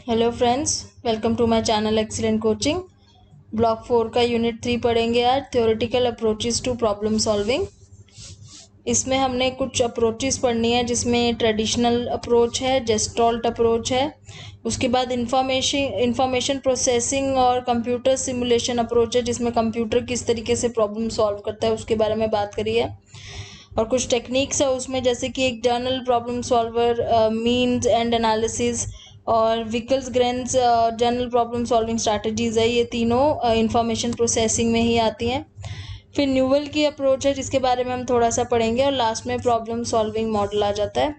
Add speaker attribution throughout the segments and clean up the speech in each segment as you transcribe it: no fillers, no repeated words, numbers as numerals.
Speaker 1: Hello friends, welcome to my channel excellent coaching. Block 4 का unit 3 पढ़ेंगे आज, theoretical approaches to problem solving. इसमें हमने कुछ अप्रोचेस पढ़नी है, जिसमें ट्रेडिशनल अप्रोच है, जेस्टॉल्ट अप्रोच है, उसके बाद इंफॉर्मेशन प्रोसेसिंग और कंप्यूटर सिमुलेशन अप्रोच है, जिसमें कंप्यूटर किस तरीके से प्रॉब्लम सॉल्व करता है उसके बारे में बात करी है। और कुछ टेक्निक्स है उसमें, जैसे कि एक general problem solver, means and analysis और Wickelgren's general problem solving strategies है। ये तीनों इंफॉर्मेशन प्रोसेसिंग में ही आती हैं। फिर न्यूवल की अप्रोच है, जिसके बारे में हम थोड़ा सा पढ़ेंगे, और लास्ट में प्रॉब्लम सॉल्विंग मॉडल आ जाता है।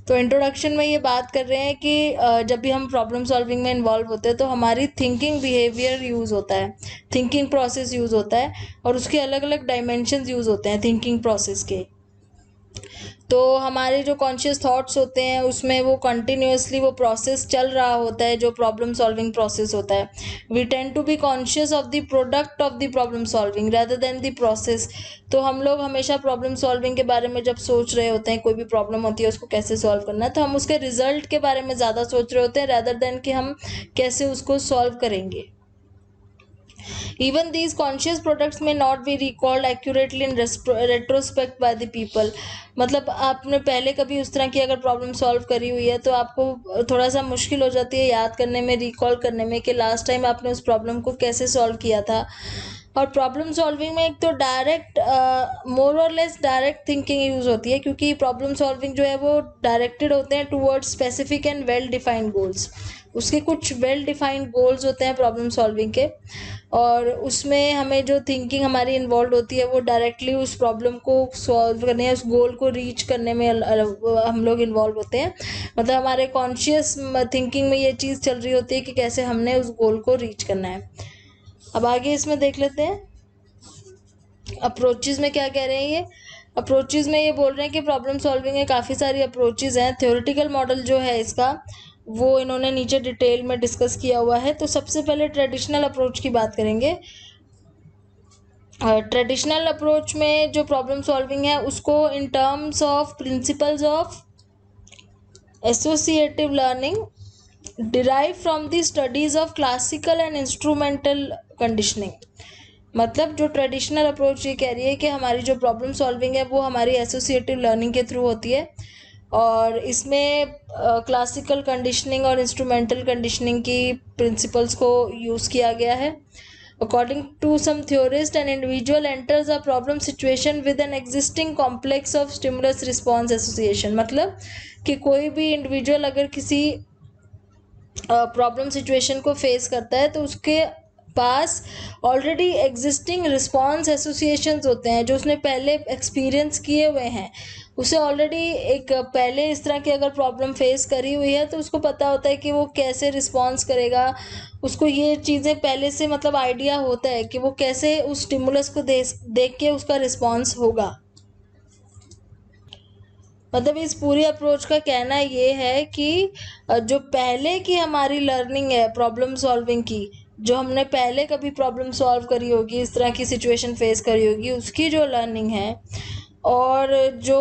Speaker 1: तो इंट्रोडक्शन में ये बात कर रहे हैं कि जब भी हम प्रॉब्लम सॉल्विंग में इन्वॉल्व होते हैं तो हमारी थिंकिंग बिहेवियर यूज़ होता है, थिंकिंग प्रोसेस यूज़ होता है, और उसके अलग अलग डायमेंशंस यूज़ होते हैं थिंकिंग प्रोसेस के। तो हमारे जो कॉन्शियस थॉट्स होते हैं उसमें वो कंटिन्यूअसली वो प्रोसेस चल रहा होता है, जो प्रॉब्लम सॉल्विंग प्रोसेस होता है। We tend to be conscious of the product of the problem solving rather than the process. तो हम लोग हमेशा प्रॉब्लम सॉल्विंग के बारे में जब सोच रहे होते हैं, कोई भी प्रॉब्लम होती है उसको कैसे सॉल्व करना है, तो हम उसके रिजल्ट के बारे में ज़्यादा सोच रहे होते हैं रादर देन कि हम कैसे उसको सॉल्व करेंगे। Even these conscious products may not be recalled accurately in retrospect by the people। मतलब आपने पहले कभी उस तरह की अगर प्रॉब्लम सॉल्व करी हुई है तो आपको थोड़ा सा मुश्किल हो जाती है याद करने में, रिकॉल करने में कि लास्ट टाइम आपने उस प्रॉब्लम को कैसे सॉल्व किया था। और प्रॉब्लम सॉल्विंग में एक तो डायरेक्ट मोर और लेस डायरेक्ट थिंकिंग यूज़ होती है, क्योंकि प्रॉब्लम सॉल्विंग जो है वो डायरेक्टेड होते हैं towards specific and well defined goals. उसके कुछ वेल डिफाइंड गोल्स होते हैं प्रॉब्लम सॉल्विंग के, और उसमें हमें जो थिंकिंग हमारी इन्वॉल्व होती है वो डायरेक्टली उस प्रॉब्लम को सॉल्व करने या उस गोल को रीच करने में हम लोग इन्वॉल्व होते हैं। मतलब हमारे कॉन्शियस थिंकिंग में ये चीज़ चल रही होती है कि कैसे हमने उस गोल को रीच करना है। अब आगे इसमें देख लेते हैं अप्रोचेज में क्या कह रहे हैं। ये अप्रोचेज में ये बोल रहे हैं कि प्रॉब्लम सॉल्विंग में काफ़ी सारी अप्रोचेज हैं। थ्योरेटिकल मॉडल जो है इसका वो इन्होंने नीचे डिटेल में डिस्कस किया हुआ है। तो सबसे पहले ट्रेडिशनल अप्रोच की बात करेंगे। ट्रेडिशनल अप्रोच में जो प्रॉब्लम सॉल्विंग है उसको in terms of principles of associative learning derive from the studies of classical and instrumental conditioning. मतलब जो ट्रेडिशनल अप्रोच ये कह रही है कि हमारी जो प्रॉब्लम सॉल्विंग है वो हमारी एसोसिएटिव लर्निंग के थ्रू होती है, और इसमें क्लासिकल कंडीशनिंग और इंस्ट्रूमेंटल कंडीशनिंग की प्रिंसिपल्स को यूज़ किया गया है। According to some theorist, an individual enters a problem situation with an existing complex of stimulus response association. मतलब कि कोई भी इंडिविजुअल अगर किसी प्रॉब्लम सिचुएशन को फेस करता है तो उसके पास ऑलरेडी एग्जिस्टिंग रिस्पॉन्स एसोसिएशंस होते हैं जो उसने पहले एक्सपीरियंस किए हुए हैं। उसे ऑलरेडी एक पहले इस तरह की अगर प्रॉब्लम फेस करी हुई है तो उसको पता होता है कि वो कैसे रिस्पॉन्स करेगा। उसको ये चीज़ें पहले से मतलब आइडिया होता है कि वो कैसे उस स्टिमुलस को देख के उसका रिस्पॉन्स होगा। मतलब इस पूरी अप्रोच का कहना ये है कि जो पहले की हमारी लर्निंग है प्रॉब्लम सॉल्विंग की, जो हमने पहले कभी प्रॉब्लम सॉल्व करी होगी, इस तरह की सिचुएशन फेस करी होगी, उसकी जो लर्निंग है और जो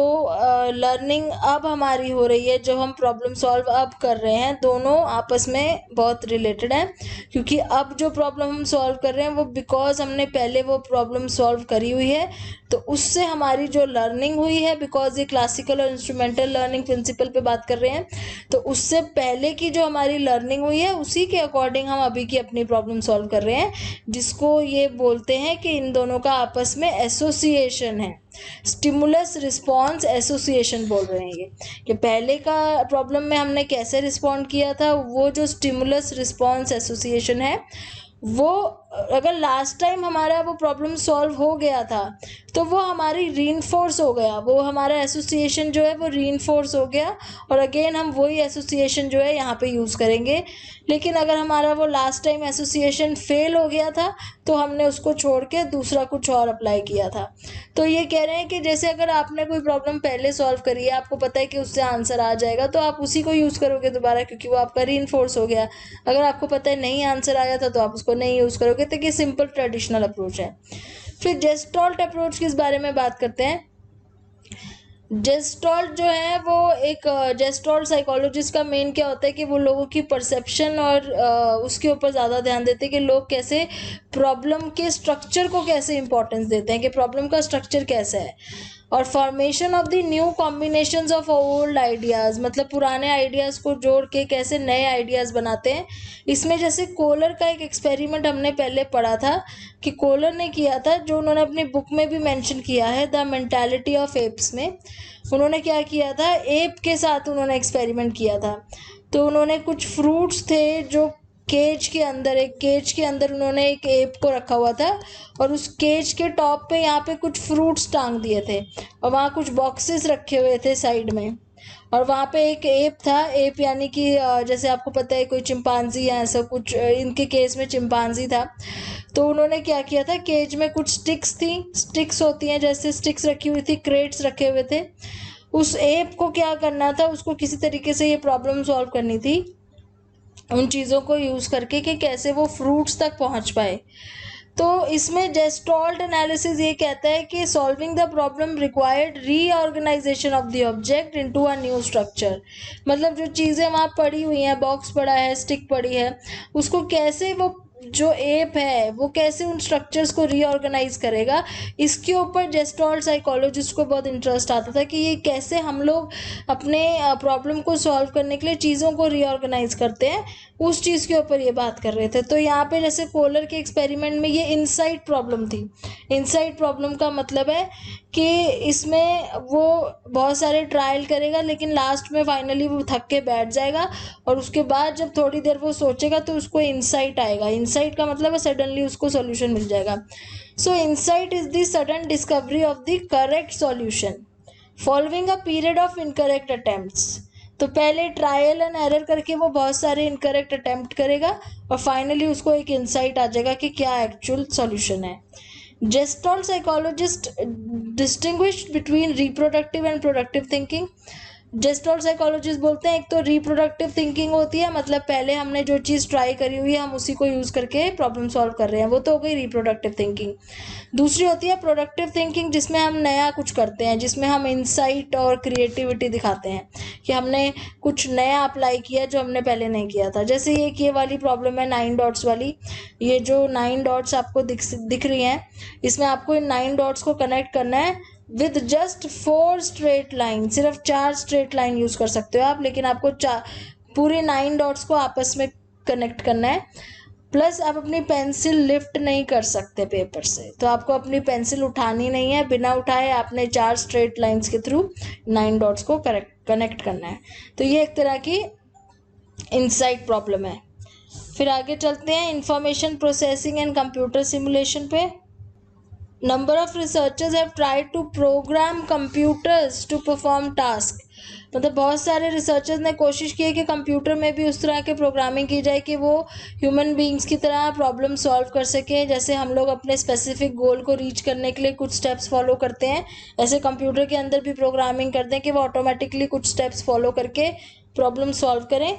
Speaker 1: लर्निंग अब हमारी हो रही है, जो हम प्रॉब्लम सॉल्व अब कर रहे हैं, दोनों आपस में बहुत रिलेटेड हैं। क्योंकि अब जो प्रॉब्लम हम सॉल्व कर रहे हैं वो बिकॉज हमने पहले वो प्रॉब्लम सॉल्व करी हुई है, तो उससे हमारी जो लर्निंग हुई है, बिकॉज ये क्लासिकल और इंस्ट्रूमेंटल लर्निंग प्रिंसिपल पे बात कर रहे हैं, तो उससे पहले की जो हमारी लर्निंग हुई है उसी के अकॉर्डिंग हम अभी की अपनी प्रॉब्लम सॉल्व कर रहे हैं, जिसको ये बोलते हैं कि इन दोनों का आपस में एसोसिएशन है। स्टिमुलस रिस्पॉन्स एसोसिएशन बोल रहे हैं ये, कि पहले का प्रॉब्लम में हमने कैसे रिस्पॉन्ड किया था, वो जो स्टिमुलस रिस्पॉन्स एसोसिएशन है वो अगर लास्ट टाइम हमारा वो प्रॉब्लम सॉल्व हो गया था तो वो हमारी रीइंफोर्स हो गया, वो हमारा एसोसिएशन जो है वो रीइंफोर्स हो गया, और अगेन हम वही एसोसिएशन जो है यहाँ पे यूज़ करेंगे। लेकिन अगर हमारा वो लास्ट टाइम एसोसिएशन फेल हो गया था तो हमने उसको छोड़ के दूसरा कुछ और अप्लाई किया था। तो ये कह रहे हैं कि जैसे अगर आपने कोई प्रॉब्लम पहले सॉल्व करी है, आपको पता है कि उससे आंसर आ जाएगा, तो आप उसी को यूज़ करोगे दोबारा, क्योंकि वो आपका रीइंफोर्स हो गया। अगर आपको पता है नहीं आंसर आया था तो आप उसको नहीं यूज़ करोगे। तो ये सिंपल ट्रेडिशनल अप्रोच है। फिर जेस्टॉल्ट अप्रोच किस बारे में बात करते हैं। जेस्टॉल्ट जो है वो एक जेस्टॉल्ट साइकोलॉजिस्ट का मेन क्या होता है कि वो लोगों की परसेप्शन और उसके ऊपर ज़्यादा ध्यान देते हैं कि लोग कैसे प्रॉब्लम के स्ट्रक्चर को कैसे इंपॉर्टेंस देते हैं कि प्रॉब्लम का स्ट्रक्चर कैसा है। और formation of the new combinations of old ideas, मतलब पुराने आइडियाज़ को जोड़ के कैसे नए आइडियाज़ बनाते हैं। इसमें जैसे कोलर का एक एक्सपेरिमेंट हमने पहले पढ़ा था कि कोलर ने किया था, जो उन्होंने अपनी बुक में भी मेंशन किया है, द मेंटालिटी ऑफ एप्स में। उन्होंने क्या किया था, एप के साथ उन्होंने एक्सपेरिमेंट किया था। तो उन्होंने कुछ फ्रूट्स थे जो केज के अंदर, एक केज के अंदर उन्होंने एक एप को रखा हुआ था और उस केज के टॉप पे यहाँ पे कुछ फ्रूट्स टांग दिए थे और वहाँ कुछ बॉक्सेस रखे हुए थे साइड में। और वहाँ पे एक एप था, एप यानी कि जैसे आपको पता है कोई चिंपांजी या ऐसा कुछ, इनके केस में चिंपांजी था। तो उन्होंने क्या किया था, केज में कुछ स्टिक्स थी, स्टिक्स होती हैं जैसे, स्टिक्स रखी हुई थी, क्रेट्स रखे हुए थे। उस एप को क्या करना था, उसको किसी तरीके से ये प्रॉब्लम सॉल्व करनी थी उन चीज़ों को यूज़ करके कि कैसे वो फ्रूट्स तक पहुंच पाए। तो इसमें जेस्टॉल्ट एनालिसिस ये कहता है कि solving the problem required reorganisation of the object into a new structure. मतलब जो चीज़ें वहाँ पड़ी हुई हैं, बॉक्स पड़ा है, स्टिक पड़ी है, उसको कैसे वो जो एप है वो कैसे उन स्ट्रक्चर्स को रीऑर्गेनाइज करेगा, इसके ऊपर जेस्टॉल्ट साइकोलॉजिस्ट को बहुत इंटरेस्ट आता था कि ये कैसे हम लोग अपने प्रॉब्लम को सॉल्व करने के लिए चीज़ों को रीऑर्गेनाइज करते हैं, उस चीज़ के ऊपर ये बात कर रहे थे। तो यहाँ पे जैसे कोलर के एक्सपेरिमेंट में ये इनसाइट प्रॉब्लम थी। इनसाइट प्रॉब्लम का मतलब है कि इसमें वो बहुत सारे ट्रायल करेगा लेकिन लास्ट में फाइनली वो थक के बैठ जाएगा और उसके बाद जब थोड़ी देर वो सोचेगा तो उसको इंसाइट आएगा। इंसाइट का मतलब है सडनली उसको सॉल्यूशन मिल जाएगा। So insight is the sudden discovery of the correct solution following a period of incorrect attempts. तो पहले ट्रायल एंड एरर करके वो बहुत सारे इनकरेक्ट अटेम्प्ट करेगा और फाइनली उसको एक इंसाइट आ जाएगा कि क्या एक्चुअल सॉल्यूशन है। Gestalt psychologists distinguish between reproductive and productive thinking. Gestalt psychologist बोलते हैं एक तो रिप्रोडक्टिव थिंकिंग होती है, मतलब पहले हमने जो चीज़ ट्राई करी हुई है हम उसी को यूज़ करके प्रॉब्लम सॉल्व कर रहे हैं, वो तो हो गई रिप्रोडक्टिव थिंकिंग। दूसरी होती है प्रोडक्टिव थिंकिंग, जिसमें हम नया कुछ करते हैं, जिसमें हम इंसाइट और क्रिएटिविटी दिखाते हैं कि हमने कुछ नया अप्लाई किया जो हमने पहले नहीं किया था। जैसे ये वाली प्रॉब्लम है 9 डॉट्स वाली, ये जो 9 डॉट्स आपको दिख रही हैं, इसमें आपको इन 9 डॉट्स को कनेक्ट करना है विद जस्ट 4 स्ट्रेट लाइन। सिर्फ 4 स्ट्रेट लाइन यूज कर सकते हो आप, लेकिन आपको पूरे 9 डॉट्स को आपस में कनेक्ट करना है। प्लस आप अपनी पेंसिल लिफ्ट नहीं कर सकते पेपर से, तो आपको अपनी पेंसिल उठानी नहीं है, बिना उठाए आपने 4 स्ट्रेट लाइंस के थ्रू 9 डॉट्स को कनेक्ट करना है। तो ये एक तरह की इनसाइट प्रॉब्लम है। फिर आगे चलते हैं information processing and computer simulation पे। Number of researchers have tried to program computers to perform task. मतलब बहुत सारे रिसर्चर्स ने कोशिश की है कि कंप्यूटर में भी उस तरह के प्रोग्रामिंग की जाए कि वो ह्यूमन बींग्स की तरह प्रॉब्लम सॉल्व कर सकें। जैसे हम लोग अपने स्पेसिफिक गोल को रीच करने के लिए कुछ स्टेप्स फॉलो करते हैं, ऐसे कंप्यूटर के अंदर भी प्रोग्रामिंग करते हैं कि वो ऑटोमेटिकली कुछ स्टेप्स फॉलो करके प्रॉब्लम सॉल्व करें।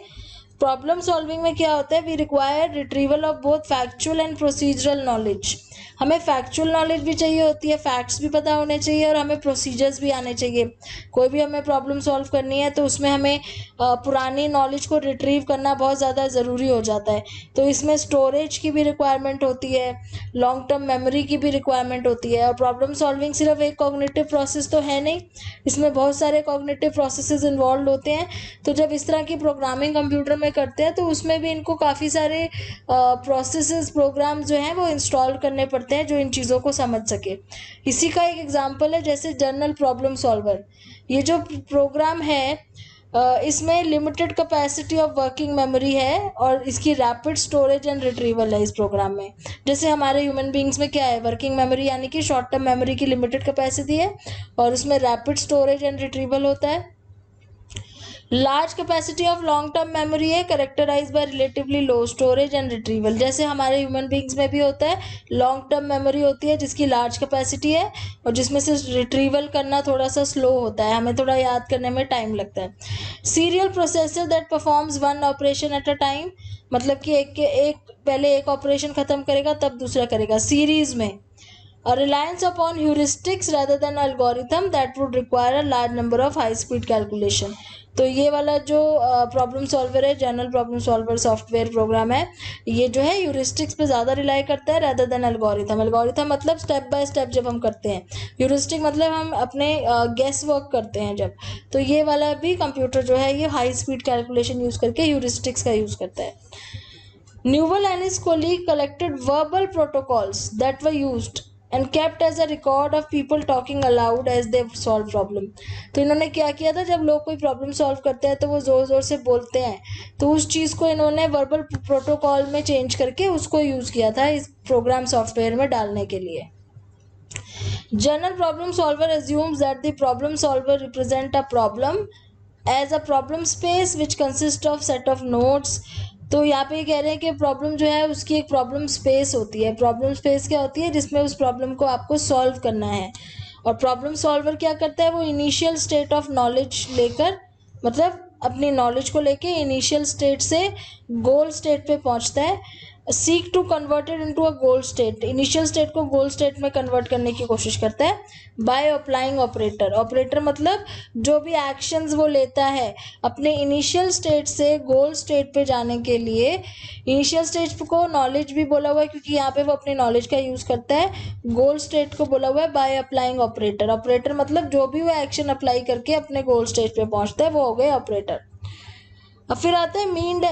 Speaker 1: प्रॉब्लम सॉल्विंग में क्या होता है, we require retrieval of both factual and procedural knowledge. हमें फैक्चुअल नॉलेज भी चाहिए होती है, फैक्ट्स भी पता होने चाहिए और हमें प्रोसीजर्स भी आने चाहिए। कोई भी हमें प्रॉब्लम सॉल्व करनी है तो उसमें हमें पुरानी नॉलेज को रिट्रीव करना बहुत ज़्यादा ज़रूरी हो जाता है। तो इसमें स्टोरेज की भी रिक्वायरमेंट होती है, लॉन्ग टर्म मेमोरी की भी रिक्वायरमेंट होती है। और प्रॉब्लम सॉल्विंग सिर्फ एक कॉग्निटिव प्रोसेस तो है नहीं, इसमें बहुत सारे कॉग्निटिव प्रोसेसेस इन्वॉल्व होते हैं। तो जब इस तरह की प्रोग्रामिंग कंप्यूटर में करते हैं तो उसमें भी इनको काफ़ी सारे प्रोसेसेस, प्रोग्राम जो हैं वो इंस्टॉल करने पड़ते हैं जो इन चीज़ों को समझ सके। इसी का एक एग्जांपल है जैसे जनरल प्रॉब्लम सॉल्वर। ये जो प्रोग्राम है इसमें limited capacity of working memory है और इसकी रैपिड स्टोरेज एंड रिट्रीवल है इस प्रोग्राम में। जैसे हमारे ह्यूमन बींग्स में क्या है, वर्किंग मेमोरी यानी कि शॉर्ट टर्म मेमोरी की लिमिटेड कैपेसिटी है और उसमें रैपिड स्टोरेज एंड रिट्रीवल होता है। Large capacity of long term memory है characterize by relatively low storage and retrieval. जैसे हमारे ह्यूमन बींग्स में भी होता है, लॉन्ग टर्म मेमोरी होती है जिसकी लार्ज कैपेसिटी है और जिसमें से रिट्रीवल करना थोड़ा सा स्लो होता है, हमें थोड़ा याद करने में टाइम लगता है। Serial processor that performs one operation at a time, मतलब कि एक पहले एक ऑपरेशन खत्म करेगा तब दूसरा करेगा। सीरीज में A reliance upon heuristics rather than algorithm that would require a large number of high speed calculation. तो ये वाला जो प्रॉब्लम सॉल्वर है, general problem solver software program है, ये जो है ह्यूरिस्टिक्स पे ज़्यादा रिलाई करता है rather than algorithm. algorithm मतलब स्टेप बाय स्टेप जब हम करते हैं, ह्यूरिस्टिक मतलब हम अपने गेस वर्क करते हैं जब. तो ये वाला भी कंप्यूटर जो है ये हाई स्पीड कैलकुलेशन यूज़ करके ह्यूरिस्टिक्स का यूज़ करता है. Newell and his colleague collected verbal protocols that were used and kept as a record of people talking aloud as they solve problem. तो इन्होंने क्या किया था, जब लोग कोई प्रॉब्लम सॉल्व करते हैं तो वो ज़ोर ज़ोर से बोलते हैं, तो उस चीज़ को इन्होंने वर्बल प्रोटोकॉल में चेंज करके उसको यूज़ किया था इस प्रोग्राम सॉफ्टवेयर में डालने के लिए. General problem solver assumes that the problem solver represent a problem as a problem space which consists of set of nodes. तो यहाँ पे कह रहे हैं कि प्रॉब्लम जो है उसकी एक प्रॉब्लम स्पेस होती है. प्रॉब्लम स्पेस क्या होती है, जिसमें उस प्रॉब्लम को आपको सॉल्व करना है. और प्रॉब्लम सॉल्वर क्या करता है, वो इनिशियल स्टेट ऑफ नॉलेज लेकर, मतलब अपनी नॉलेज को लेके इनिशियल स्टेट से गोल स्टेट पे पहुंचता है. Seek to converted into a goal state, initial state को गोल स्टेट में कन्वर्ट करने की कोशिश करता है बाय अप्लाइंग ऑपरेटर. ऑपरेटर मतलब जो भी एक्शंस वो लेता है अपने इनिशियल स्टेट से गोल स्टेट पे जाने के लिए. इनिशियल स्टेट को नॉलेज भी बोला हुआ है क्योंकि यहाँ पे वो अपनी नॉलेज का यूज़ करता है. गोल स्टेट को बोला हुआ है बाय अप्लाइंग ऑपरेटर. ऑपरेटर मतलब जो भी वो एक्शन अप्लाई करके अपने गोल स्टेट पे पहुँचता है वो हो गए ऑपरेटर. अब फिर आते हैं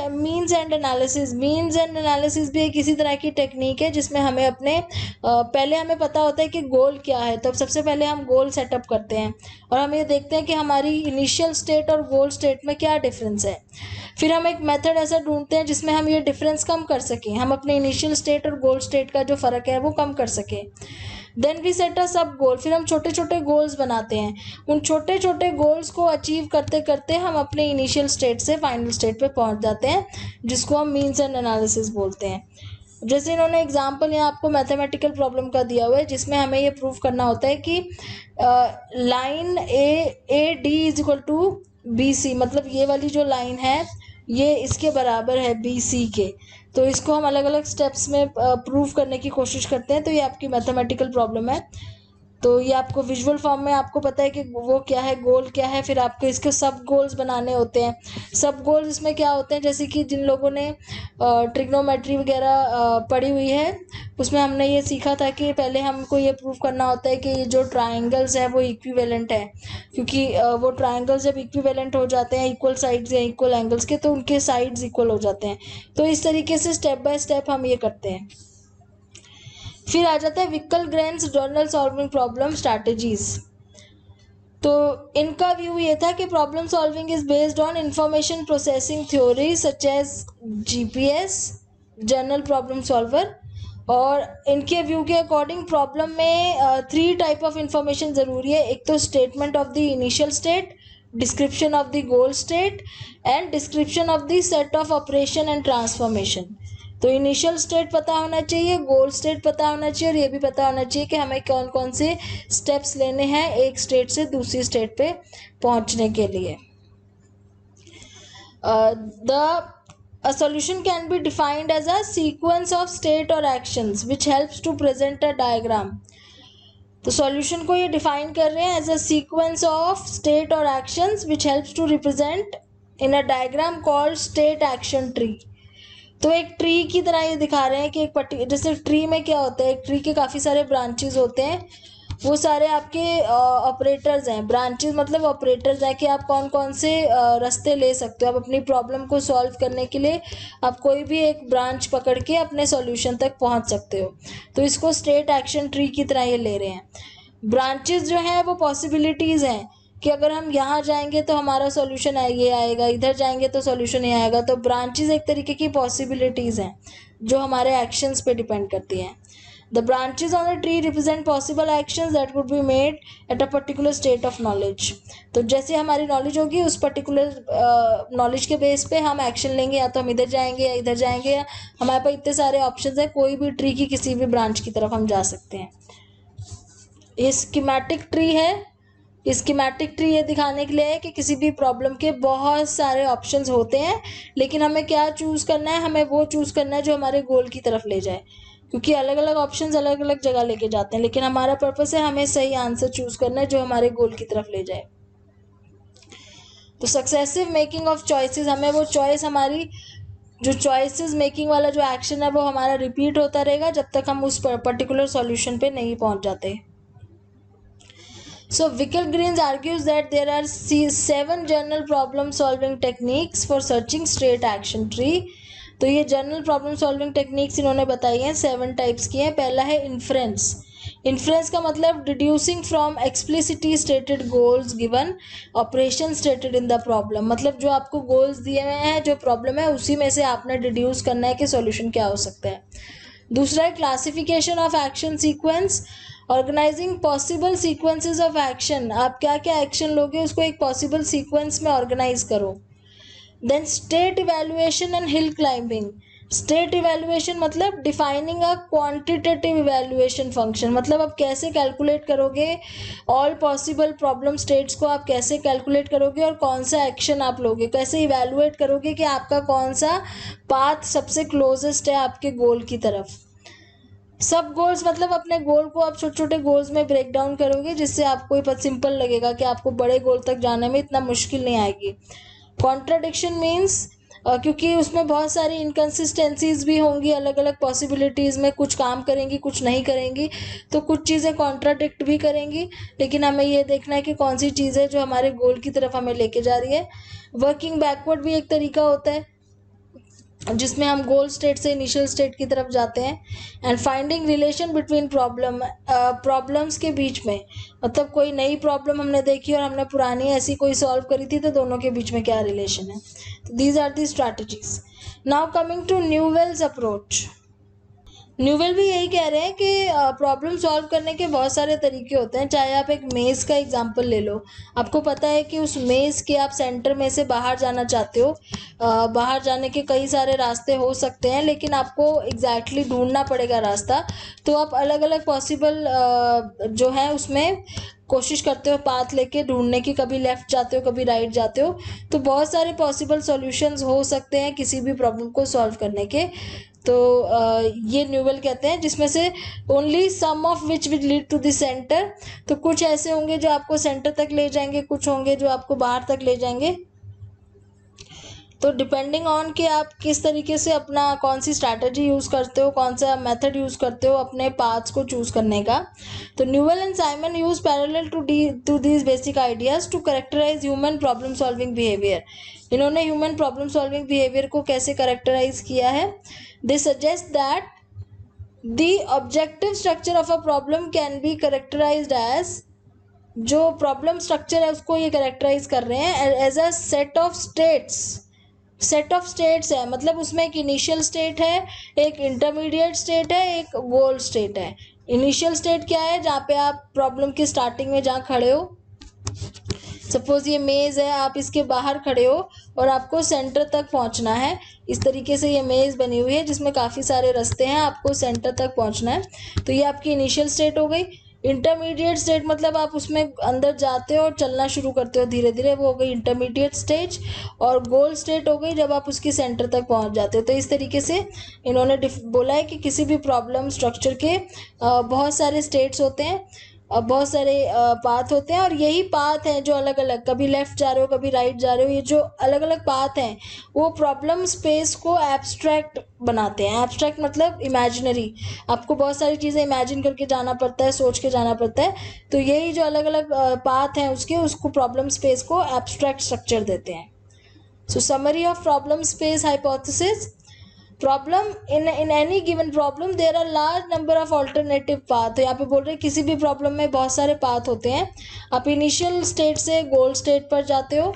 Speaker 1: means and analysis. Means and analysis भी एक इसी तरह की टेक्निक है जिसमें हमें अपने पहले हमें पता होता है कि गोल क्या है, तो सबसे पहले हम गोल सेटअप करते हैं और हम ये देखते हैं कि हमारी इनिशियल स्टेट और गोल स्टेट में क्या डिफरेंस है. फिर हम एक मेथड ऐसा ढूंढते हैं जिसमें हम ये डिफरेंस कम कर सकें, हम अपने इनिशियल स्टेट और गोल स्टेट का जो फ़र्क है वो कम कर सकें. देन वी सेट अ सब गोल, फिर हम छोटे छोटे गोल्स बनाते हैं. उन छोटे छोटे गोल्स को अचीव करते करते हम अपने इनिशियल स्टेट से फाइनल स्टेट पे पहुंच जाते हैं, जिसको हम मीन्स एंड एनालिसिस बोलते हैं. जैसे इन्होंने एग्जांपल यहाँ आपको मैथमेटिकल प्रॉब्लम का दिया हुआ है जिसमें हमें ये प्रूव करना होता है कि line A D is equal to B C, मतलब ये वाली जो लाइन है ये इसके बराबर है बी सी के. तो इसको हम अलग अलग स्टेप्स में प्रूव करने की कोशिश करते हैं. तो ये आपकी मैथमेटिकल प्रॉब्लम है. तो ये आपको विजुअल फॉर्म में आपको पता है कि वो क्या है, गोल क्या है, फिर आपको इसके सब गोल्स बनाने होते हैं. सब गोल्स इसमें क्या होते हैं, जैसे कि जिन लोगों ने ट्रिग्नोमेट्री वगैरह पढ़ी हुई है उसमें हमने ये सीखा था कि पहले हमको ये प्रूव करना होता है कि जो ट्राइंगल्स है वो इक्विवेलेंट है, क्योंकि वो ट्राइंगल्स जब इक्विवेलेंट हो जाते हैं, इक्वल साइड्स या इक्वल एंगल्स के, तो उनके साइड्स इक्वल हो जाते हैं. तो इस तरीके से स्टेप बाय स्टेप हम ये करते हैं. फिर आ जाता है Wickelgren's general solving problem strategies. तो इनका व्यू ये था कि problem solving is based on information processing theory such as GPS, general problem solver. और इनके व्यू के अकॉर्डिंग प्रॉब्लम में 3 टाइप ऑफ इंफॉर्मेशन ज़रूरी है. एक तो statement of the initial state, description of the goal state and description of the set of operation and transformation. तो initial state पता होना चाहिए, गोल स्टेट पता होना चाहिए और ये भी पता होना चाहिए कि हमें कौन कौन से स्टेप्स लेने हैं एक स्टेट से दूसरी स्टेट पे पहुंचने के लिए. A solution can be defined as a sequence of state or actions which helps to present a diagram. तो सॉल्यूशन को ये डिफाइन कर रहे हैं as a sequence of state और actions which helps to represent in a diagram called state action tree. तो एक tree की तरह ये दिखा रहे हैं कि एक जैसे ट्री में क्या होता है, एक ट्री के काफ़ी सारे ब्रांचेस होते हैं, वो सारे आपके ऑपरेटर्स हैं. ब्रांचेस मतलब ऑपरेटर्स हैं कि आप कौन कौन से रास्ते ले सकते हो. आप अपनी प्रॉब्लम को सॉल्व करने के लिए आप कोई भी एक ब्रांच पकड़ के अपने सॉल्यूशन तक पहुंच सकते हो. तो इसको स्टेट एक्शन ट्री की तरह ये ले रहे हैं. ब्रांचेस जो हैं वो पॉसिबिलिटीज़ हैं कि अगर हम यहाँ जाएंगे तो हमारा सॉल्यूशन ये आएगा, इधर जाएंगे तो सॉल्यूशन ये आएगा. तो ब्रांचेस एक तरीके की पॉसिबिलिटीज़ हैं जो हमारे एक्शंस पे डिपेंड करती हैं. The branches on the tree represent possible actions that could be made at a particular state of knowledge. तो जैसे हमारी नॉलेज होगी उस पर्टिकुलर नॉलेज के बेस पे हम एक्शन लेंगे, या तो हम इधर जाएंगे या इधर जाएंगे, या हमारे पास इतने सारे ऑप्शंस हैं, कोई भी ट्री की किसी भी ब्रांच की तरफ हम जा सकते हैं. ये स्कीमेटिक ट्री है. स्कीमेटिक ट्री ये दिखाने के लिए है कि किसी भी प्रॉब्लम के बहुत सारे ऑप्शंस होते हैं, लेकिन हमें क्या चूज़ करना है, हमें वो चूज़ करना है जो हमारे गोल की तरफ ले जाए. क्योंकि अलग अलग ऑप्शंस अलग अलग जगह लेके जाते हैं, लेकिन हमारा पर्पस है हमें सही आंसर चूज करना है जो हमारे गोल की तरफ ले जाए। तो सक्सेसिव मेकिंग ऑफ चॉइसेस, हमें वो चॉइस, हमारी जो चॉइसेस मेकिंग वाला जो एक्शन है वो हमारा रिपीट होता रहेगा जब तक हम उस पर्टिकुलर सॉल्यूशन पे नहीं पहुंच जाते। So Vickers Green argues that there are 7 general problem solving techniques for searching straight action tree। तो ये जनरल प्रॉब्लम सॉल्विंग टेक्निक्स इन्होंने बताई हैं, 7 टाइप्स की हैं। पहला है इन्फ्रेंस। इन्फ्रेंस का मतलब deducing from explicitly stated goals given operation stated in the problem, मतलब जो आपको गोल्स दिए हुए हैं, जो प्रॉब्लम है उसी में से आपने डिड्यूस करना है कि सॉल्यूशन क्या हो सकता है। दूसरा है classification of action sequence, organizing possible sequences of action, आप क्या क्या एक्शन लोगे उसको एक पॉसिबल सीक्वेंस में ऑर्गेनाइज करो। Then state evaluation and hill climbing. State evaluation मतलब defining a quantitative evaluation function, मतलब आप कैसे कैलकुलेट करोगे ऑल पॉसिबल प्रॉब्लम स्टेट्स को, आप कैसे कैलकुलेट करोगे और कौन सा एक्शन आप लोगे, कैसे इवैल्यूएट करोगे कि आपका कौन सा पाथ सबसे क्लोजेस्ट है आपके गोल की तरफ। सब गोल्स मतलब अपने गोल को आप छोटे छोटे गोल्स में ब्रेक डाउन करोगे जिससे आपको सिंपल लगेगा कि आपको बड़े गोल तक जाने में इतना मुश्किल नहीं आएगी। कॉन्ट्राडिक्शन मीन्स क्योंकि उसमें बहुत सारी इनकन्सिस्टेंसीज भी होंगी, अलग अलग पॉसिबिलिटीज़ में कुछ काम करेंगी कुछ नहीं करेंगी, तो कुछ चीज़ें कॉन्ट्राडिक्ट भी करेंगी, लेकिन हमें ये देखना है कि कौन सी चीज़ है जो हमारे गोल की तरफ हमें लेके जा रही है। वर्किंग बैकवर्ड भी एक तरीका होता है जिसमें हम गोल स्टेट से इनिशियल स्टेट की तरफ जाते हैं। And finding relation between problems के बीच में, मतलब कोई नई प्रॉब्लम हमने देखी और हमने पुरानी ऐसी कोई सॉल्व करी थी, तो दोनों के बीच में क्या रिलेशन है। तो these are the strategies. Now coming to Newell's approach. Newell भी यही कह रहे हैं कि प्रॉब्लम सॉल्व करने के बहुत सारे तरीके होते हैं। चाहे आप एक मेज़ का एग्जांपल ले लो, आपको पता है कि उस मेज़ के आप सेंटर में से बाहर जाना चाहते हो, बाहर जाने के कई सारे रास्ते हो सकते हैं, लेकिन आपको एग्जैक्टली ढूंढना पड़ेगा रास्ता। तो आप अलग अलग पॉसिबल जो है उसमें कोशिश करते हो पाथ लेके ढूंढने की, कभी लेफ्ट जाते हो कभी राइट जाते हो, तो बहुत सारे पॉसिबल सॉल्यूशंस हो सकते हैं किसी भी प्रॉब्लम को सॉल्व करने के। तो ये न्यूवेल कहते हैं जिसमें से only some of which will lead to the centre, तो कुछ ऐसे होंगे जो आपको सेंटर तक ले जाएंगे, कुछ होंगे जो आपको बाहर तक ले जाएंगे। तो डिपेंडिंग ऑन कि आप किस तरीके से अपना कौन सी स्ट्रैटेजी यूज़ करते हो, कौन सा मेथड यूज़ करते हो अपने पाथ्स को चूज़ करने का। तो Newell and Simon use parallel to these basic ideas to characterize human problem solving behaviour. इन्होंने ह्यूमन प्रॉब्लम सॉल्विंग बिहेवियर को कैसे करेक्टराइज किया है। They suggest that the objective structure of a problem can be characterized as, जो problem structure है उसको ये characterize कर रहे हैं as a set of states. Set of states है मतलब उसमें एक इनिशियल स्टेट है, एक इंटरमीडिएट स्टेट है, एक गोल स्टेट है। इनिशियल स्टेट क्या है, जहाँ पे आप प्रॉब्लम की स्टार्टिंग में जहाँ खड़े हो, सपोज ये मेज़ है, आप इसके बाहर खड़े हो और आपको सेंटर तक पहुंचना है। इस तरीके से ये मेज़ बनी हुई है जिसमें काफ़ी सारे रास्ते हैं, आपको सेंटर तक पहुंचना है। तो ये आपकी इनिशियल स्टेट हो गई। इंटरमीडिएट स्टेट मतलब आप उसमें अंदर जाते हो और चलना शुरू करते हो धीरे धीरे, वो हो गई इंटरमीडिएट स्टेज। और गोल स्टेट हो गई जब आप उसकी सेंटर तक पहुंच जाते हो। तो इस तरीके से इन्होंने बोला है कि किसी भी प्रॉब्लम स्ट्रक्चर के बहुत सारे स्टेट्स होते हैं, बहुत सारे पाथ होते हैं, और यही पाथ हैं जो अलग अलग, कभी लेफ्ट जा रहे हो कभी राइट जा रहे हो, ये जो अलग अलग पाथ हैं वो प्रॉब्लम स्पेस को एब्स्ट्रैक्ट बनाते हैं। एब्स्ट्रैक्ट मतलब इमेजिनरी, आपको बहुत सारी चीज़ें इमेजिन करके जाना पड़ता है, सोच के जाना पड़ता है। तो यही जो अलग अलग पाथ हैं उसको प्रॉब्लम स्पेस को एब्स्ट्रैक्ट स्ट्रक्चर देते हैं। So summary of problem space hypothesis. Problem in any given problem there are large number of alternative path. यहाँ पे बोल रहे हैं किसी भी प्रॉब्लम में बहुत सारे पाथ होते हैं। आप इनिशियल स्टेट से गोल स्टेट पर जाते हो।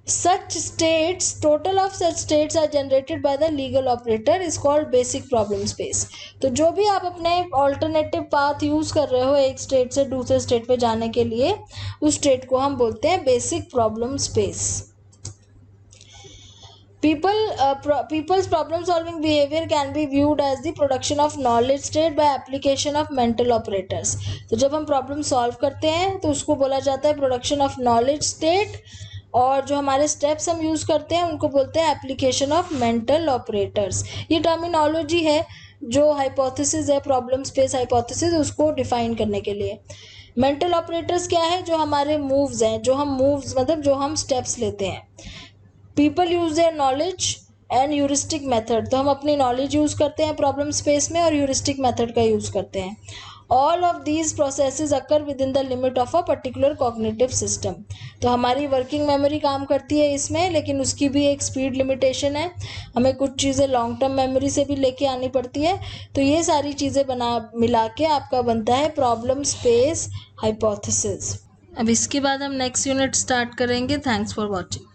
Speaker 1: Such states, total of such states are generated by the legal operator is called basic problem space. तो जो भी आप अपने ऑल्टरनेटिव पाथ यूज कर रहे हो एक स्टेट से दूसरे स्टेट पे जाने के लिए, उस स्टेट को हम बोलते हैं basic problem space. People's problem solving behavior can be viewed as the production of knowledge state by application of mental operators। तो जब हम प्रॉब्लम सॉल्व करते हैं तो उसको बोला जाता है प्रोडक्शन ऑफ नॉलेज स्टेट, और जो हमारे स्टेप्स हम यूज़ करते हैं उनको बोलते हैं एप्लीकेशन ऑफ मेंटल ऑपरेटर्स। ये टर्मिनोलॉजी है जो हाइपोथेसिस है, प्रॉब्लम स्पेस हाइपोथेसिस, उसको डिफाइन करने के लिए। मेंटल ऑपरेटर्स क्या है? जो हमारे मूव्स हैं, जो हम मूव्स मतलब जो हम स्टेप्स लेते हैं। People use their knowledge and heuristic method, तो हम अपनी नॉलेज यूज करते हैं प्रॉब्लम स्पेस में और ह्यूरिस्टिक मेथड का यूज करते हैं। All of these processes occur with in the limit of a particular cognitive system, तो हमारी वर्किंग मेमोरी काम करती है इसमें, लेकिन उसकी भी एक स्पीड लिमिटेशन है, हमें कुछ चीज़ें लॉन्ग टर्म मेमोरी से भी लेके आनी पड़ती है। तो ये सारी चीज़ें बना मिला के आपका बनता है प्रॉब्लम स्पेस हाइपोथेसिस। अब इसके बाद हम नेक्स्ट यूनिट स्टार्ट करेंगे। Thanks for watching.